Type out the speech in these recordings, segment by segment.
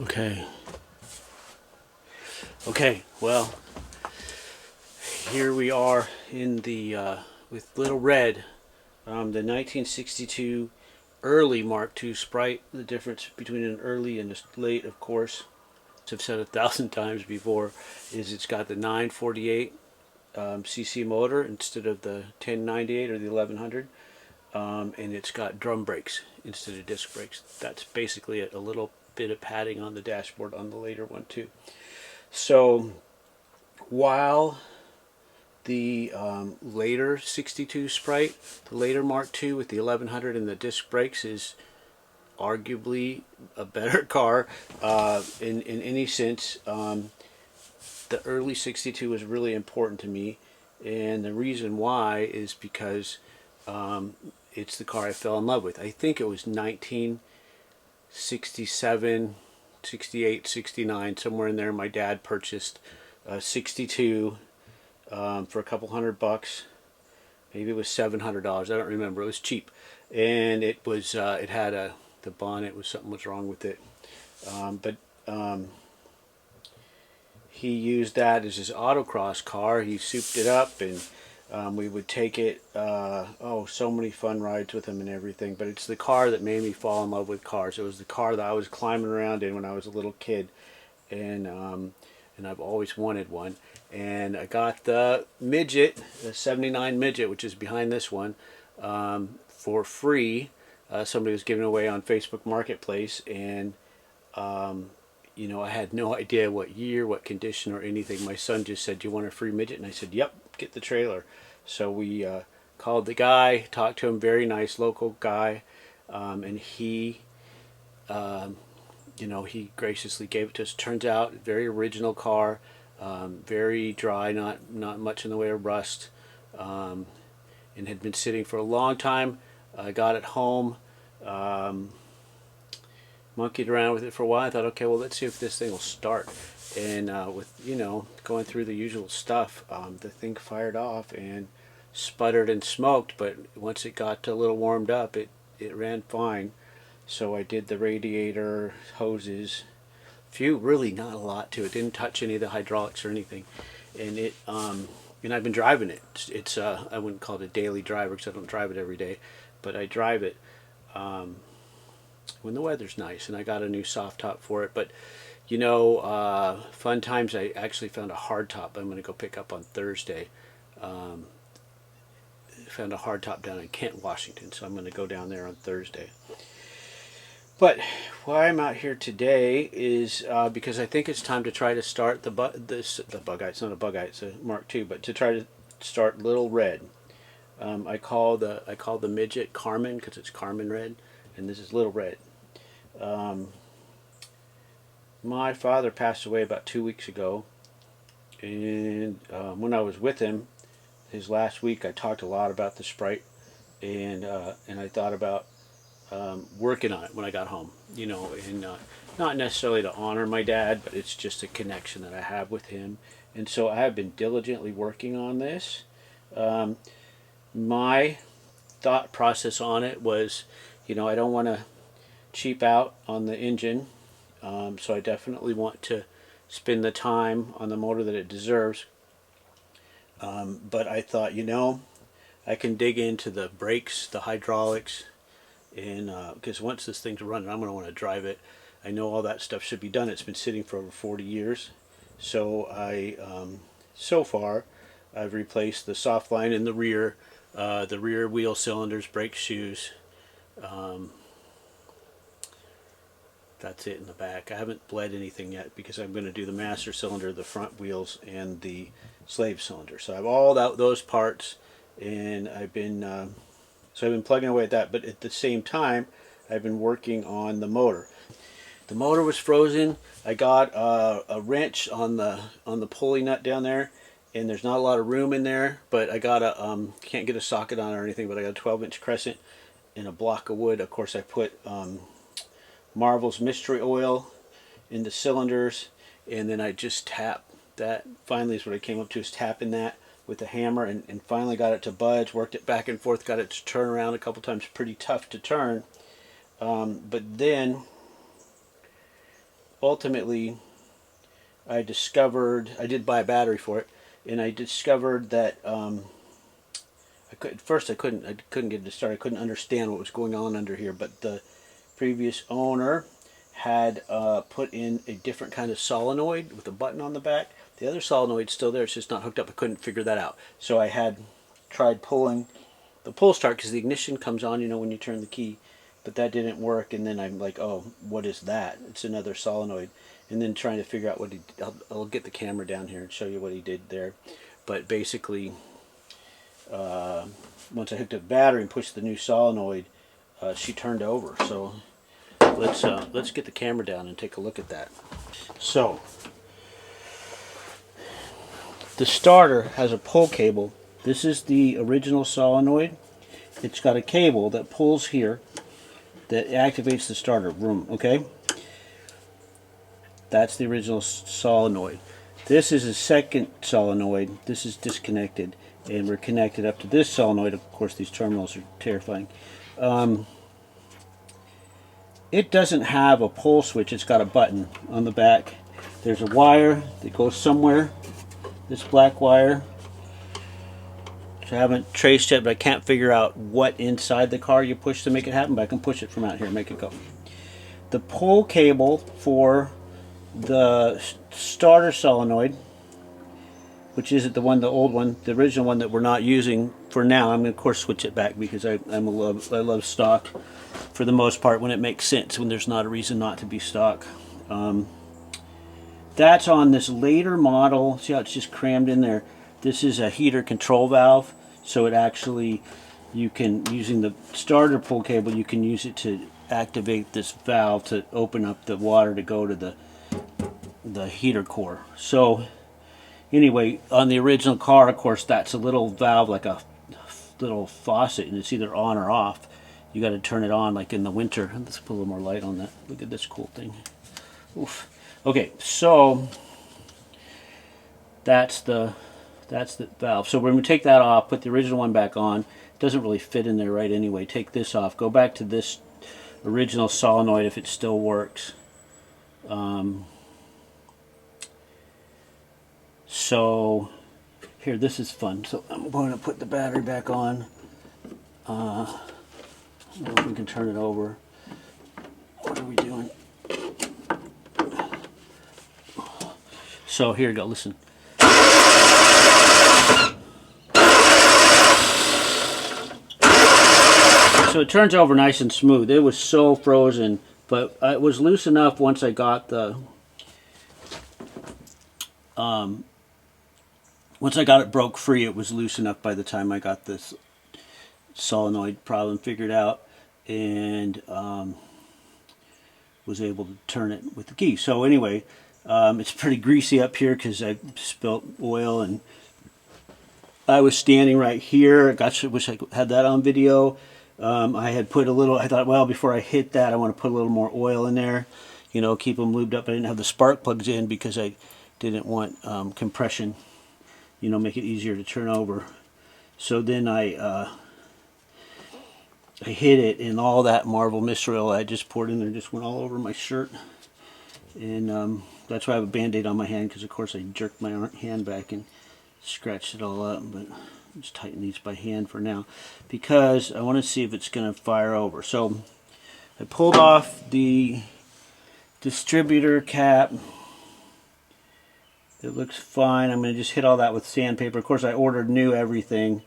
Okay. Okay. Well, here we are in the with Lil Red, the 1962 early Mark II Sprite. The difference between an early and a late, of course, as I've said 1,000 times before, is it's got the 948 cc motor instead of the 1098 or the 1100, and it's got drum brakes instead of disc brakes. That's basically it. A little bit of padding on the dashboard on the later one too. So while the later 62 Sprite, the later Mark II with the 1100 and the disc brakes, is arguably a better car in any sense. The early 62 was really important to me, and the reason why is because it's the car I fell in love with. I think it was 1967, 68, 69, somewhere in there. My dad purchased a 62 for a couple $100. Maybe it was $700. I don't remember. It was cheap, and it was it had the bonnet was something was wrong with it, but he used that as his autocross car. He souped it up, and we would take it. So many fun rides with him and everything. But it's the car that made me fall in love with cars. It was the car that I was climbing around in when I was a little kid, and I've always wanted one. And I got the midget, the '79 midget, which is behind this one, for free. Somebody was giving away on Facebook Marketplace, and I had no idea what year, what condition, or anything. My son just said, "Do you want a free midget?" And I said, "Yep, get the trailer." So we called the guy, talked to him, very nice local guy, and he he graciously gave it to us. Turns out, very original car, very dry, not much in the way of rust, and had been sitting for a long time. I got it home, monkeyed around with it for a while. I thought, okay, well, let's see if this thing will start. And with going through the usual stuff, the thing fired off and sputtered and smoked. But once it got a little warmed up, it ran fine. So I did the radiator hoses, really not a lot to it. Didn't touch any of the hydraulics or anything, and it and I've been driving it. It's I wouldn't call it a daily driver because I don't drive it every day, but I drive it when the weather's nice, and I got a new soft top for it. But fun times. I actually found a hard top I'm going to go pick up on Thursday. Found a hard top down in Kent, Washington, so I'm going to go down there on Thursday. But why I'm out here today is because I think it's time to try to start the Bug-Eye. It's not a Bug-Eye, it's a Mark II, but to try to start Lil Red. I call the midget Carmen because it's Carmen Red, and this is Lil Red. My father passed away about 2 weeks ago, and when I was with him, his last week, I talked a lot about the Sprite, and I thought about working on it when I got home, and not necessarily to honor my dad, but it's just a connection that I have with him. And so I have been diligently working on this. My thought process on it was, I don't want to cheap out on the engine, so I definitely want to spend the time on the motor that it deserves. But I thought, I can dig into the brakes, the hydraulics, and because once this thing's running, I'm going to want to drive it. I know all that stuff should be done. It's been sitting for over 40 years. So so far, I've replaced the soft line in the rear wheel cylinders, brake shoes. That's it in the back. I haven't bled anything yet because I'm going to do the master cylinder, the front wheels, and the slave cylinder. So I have all those parts, and I've been plugging away at that. But at the same time, I've been working on the motor. The motor was frozen. I got a wrench on the pulley nut down there, and there's not a lot of room in there. But I got can't get a socket on it or anything. But I got a 12-inch crescent, in a block of wood. Of course, I put Marvel's Mystery Oil in the cylinders, and then I just tap that. Finally is what I came up to, is tapping that with a hammer, and finally got it to budge, worked it back and forth, got it to turn around a couple times. Pretty tough to turn, but then ultimately I discovered, I did buy a battery for it, and I discovered that at first I couldn't get it to start. I couldn't understand what was going on under here, but the previous owner had put in a different kind of solenoid with a button on the back. The other solenoid's still there, it's just not hooked up. I couldn't figure that out. So I had tried pulling the pull start, because the ignition comes on, you know, when you turn the key, but that didn't work. And then I'm like, oh, what is that? It's another solenoid. And then trying to figure out what he, I'll get the camera down here and show you what he did there. But basically, once I hooked up the battery and pushed the new solenoid, she turned over. So let's get the camera down and take a look at that. So the starter has a pull cable. This is the original solenoid. It's got a cable that pulls here that activates the starter. Room, okay? That's the original solenoid. This is a second solenoid. This is disconnected, and we're connected up to this solenoid. Of course, these terminals are terrifying. It doesn't have a pull switch. It's got a button on the back. There's a wire that goes somewhere. This black wire, which I haven't traced yet, but I can't figure out what inside the car you push to make it happen, but I can push it from out here and make it go. The pull cable for the starter solenoid, which isn't the one, the old one, the original one that we're not using for now. I'm going to, of course, switch it back because I love stock for the most part when it makes sense, when there's not a reason not to be stock. That's on this later model. See how it's just crammed in there? This is a heater control valve, so it actually, you can, using the starter pull cable, you can use it to activate this valve to open up the water to go to the heater core. So anyway, on the original car, of course, that's a little valve, like a little faucet, and it's either on or off. You got to turn it on like in the winter. Let's put a little more light on that. Look at this cool thing. Oof. Okay, so that's the valve. So when we take that off, put the original one back on. It doesn't really fit in there right anyway. Take this off. Go back to this original solenoid if it still works. So here, this is fun. So I'm going to put the battery back on. I don't know if we can turn it over. What are we doing? So here you go, listen. So it turns over nice and smooth. It was so frozen, but it was loose enough once I got the once I got it broke free. It was loose enough by the time I got this solenoid problem figured out, and was able to turn it with the key. So anyway, it's pretty greasy up here because I spilt oil, and I was standing right here. I wish I had that on video. I had put a little, I thought, well, before I hit that, I want to put a little more oil in there, you know, keep them lubed up. I didn't have the spark plugs in because I didn't want compression, you know, make it easier to turn over. So then I hit it, and all that Marvel Mystery Oil I just poured in there just went all over my shirt. And that's why I have a Band-Aid on my hand, because of course I jerked my hand back and scratched it all up. But just tighten these by hand for now, because I want to see if it's going to fire over. So I pulled off the distributor cap. It looks fine. I'm going to just hit all that with sandpaper. Of course, I ordered new everything,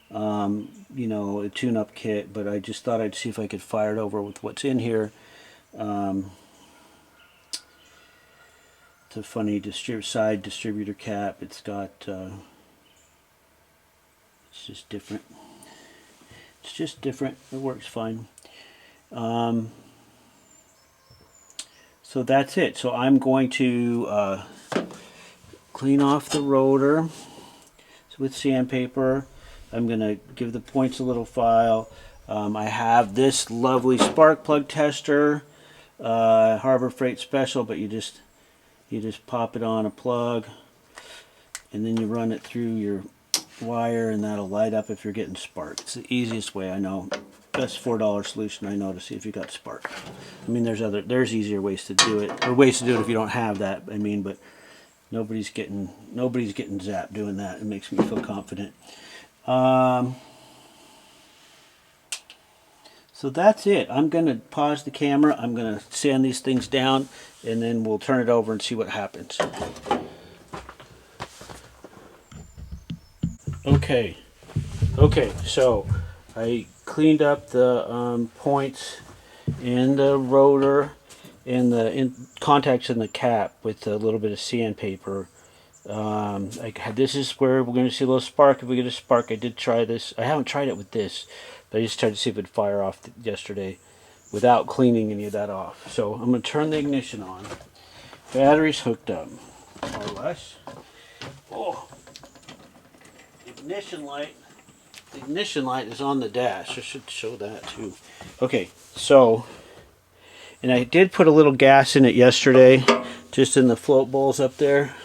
you know, a tune-up kit, but I just thought I'd see if I could fire it over with what's in here. It's a funny side distributor cap. It's got it's just different. It's just different. It works fine. So that's it. So I'm going to clean off the rotor with sandpaper. I'm going to give the points a little file. I have this lovely spark plug tester, Harbor Freight Special, but you just pop it on a plug, and then you run it through your wire, and that'll light up if you're getting spark. It's the easiest way I know. Best $4 solution I know to see if you got spark. I mean, there's easier ways to do it, or ways to do it if you don't have that. I mean, but nobody's getting zapped doing that. It makes me feel confident. So that's it. I'm going to pause the camera. I'm going to sand these things down, and then we'll turn it over and see what happens. Okay, so I cleaned up the points in the rotor and the contacts in the cap with a little bit of sandpaper. This is where we're going to see a little spark. If we get a spark, I did try this. I haven't tried it with this, but I just tried to see if it'd fire off yesterday without cleaning any of that off. So I'm going to turn the ignition on. Battery's hooked up, more or less. Oh, ignition light. The ignition light is on the dash. I should show that too. Okay, so, and I did put a little gas in it yesterday, just in the float bowls up there.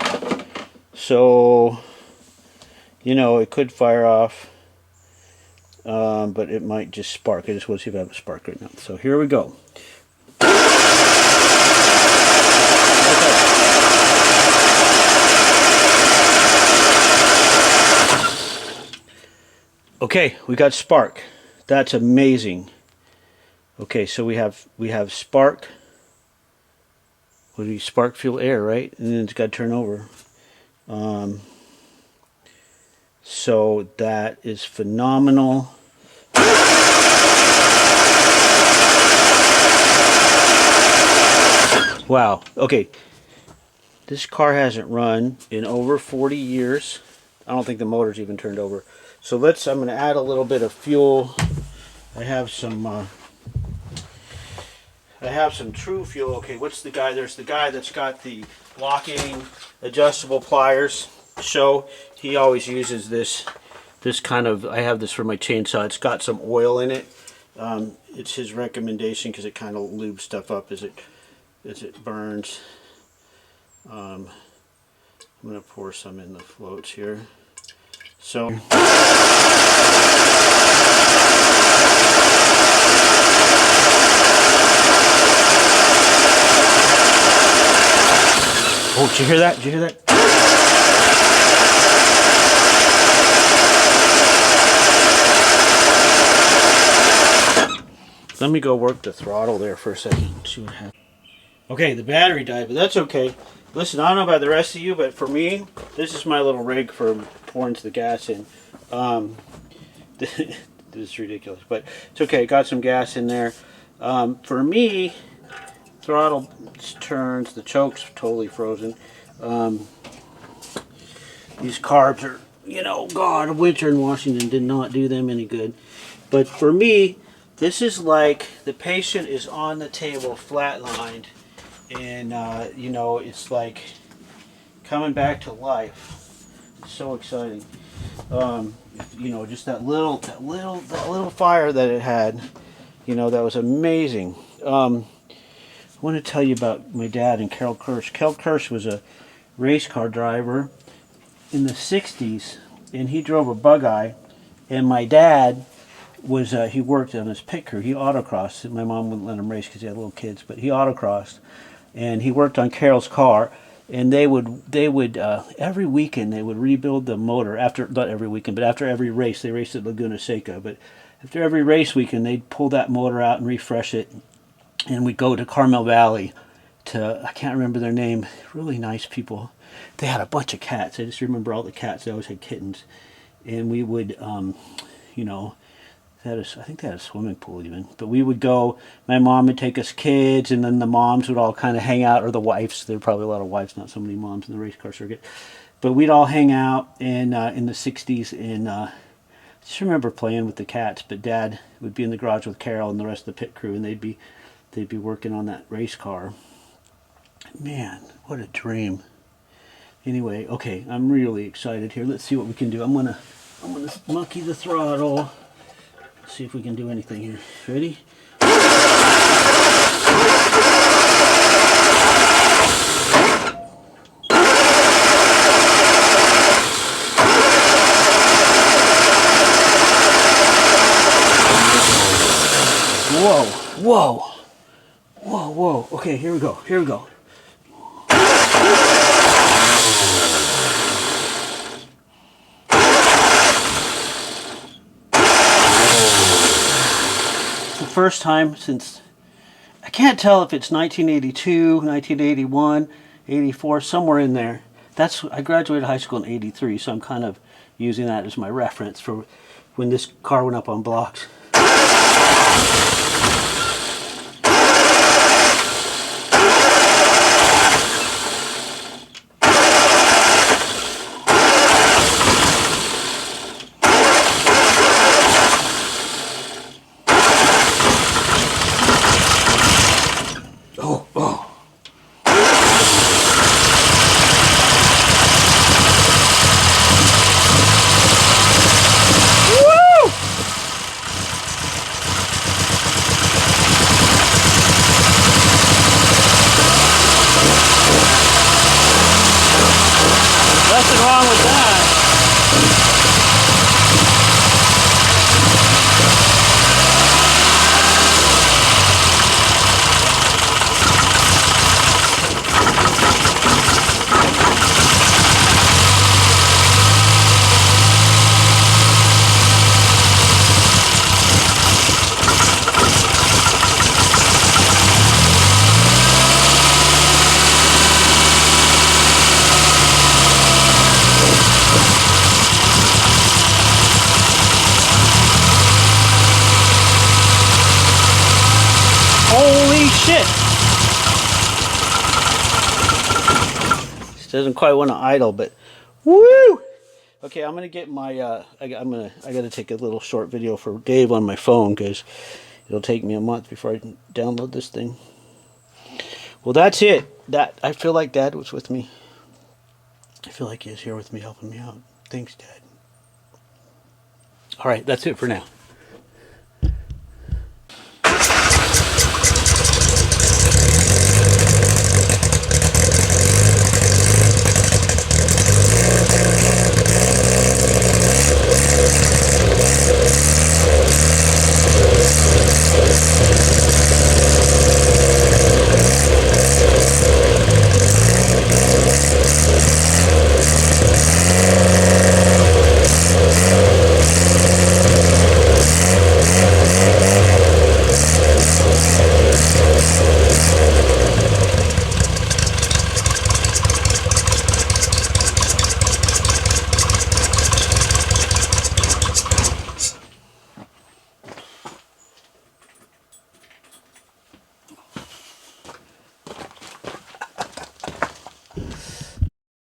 So, you know, it could fire off, but it might just spark. I just want to see if I have a spark right now. So here we go. Okay, we got spark. That's amazing. Okay, so we have spark. What do you spark fuel air, right? And then it's got to turn over. So that is phenomenal. Wow. Okay. This car hasn't run in over 40 years. I don't think the motor's even turned over. So I'm going to add a little bit of fuel. I have some True Fuel. Okay, what's the guy? There's the guy that's got the locking adjustable pliers. So he always uses this kind of, I have this for my chainsaw. It's got some oil in it. It's his recommendation because it kind of lubes stuff up as it burns. I'm going to pour some in the floats here. So oh, did you hear that? Did you hear that? Let me go work the throttle there for a second. See what happens. Okay, the battery died, but that's okay. Listen, I don't know about the rest of you, but for me, this is my little rig for pouring the gas in. This is ridiculous, but it's okay. Got some gas in there. For me, throttle turns, the choke's totally frozen. These carbs are, you know, God, winter in Washington did not do them any good. But for me, this is like the patient is on the table flatlined, and you know, it's like coming back to life. It's so exciting. You know, just that little fire that it had, you know, that was amazing. I want to tell you about my dad and Carol Kirsch. Carol Kirsch was a race car driver in the 60s, and he drove a bug-eye, and my dad was, he worked on his pit crew. He autocrossed. My mom wouldn't let him race because he had little kids, but he autocrossed, and he worked on Carol's car, and they would every weekend they would rebuild the motor not every weekend, but after every race. They raced at Laguna Seca, but after every race weekend, they'd pull that motor out and refresh it, and we'd go to Carmel Valley to, I can't remember their name, really nice people. They had a bunch of cats. I just remember all the cats. They always had kittens. And we would, you know, I think they had a swimming pool even. But we would go, my mom would take us kids, and then the moms would all kind of hang out, or the wives. There were probably a lot of wives, not so many moms in the race car circuit. But we'd all hang out in the 60s, and I just remember playing with the cats. But Dad would be in the garage with Carol and the rest of the pit crew, and they'd be working on that race car. Man, what a dream. Anyway, okay, I'm really excited here. Let's see what we can do. I'm gonna monkey the throttle. Let's see if we can do anything here. Ready? Whoa, whoa, whoa, whoa. Okay, here we go, here we go. It's the first time since, I can't tell if it's 1982, 1981, 84, somewhere in there. I graduated high school in 83, so I'm kind of using that as my reference for when this car went up on blocks. Oh, oh. Woo! Nothing wrong with that. Holy shit! This doesn't quite want to idle, but woo! Okay, I'm gonna get my. I gotta take a little short video for Dave on my phone because it'll take me a month before I can download this thing. Well, that's it. I feel like Dad was with me. I feel like he was here with me, helping me out. Thanks, Dad. All right, that's it for now.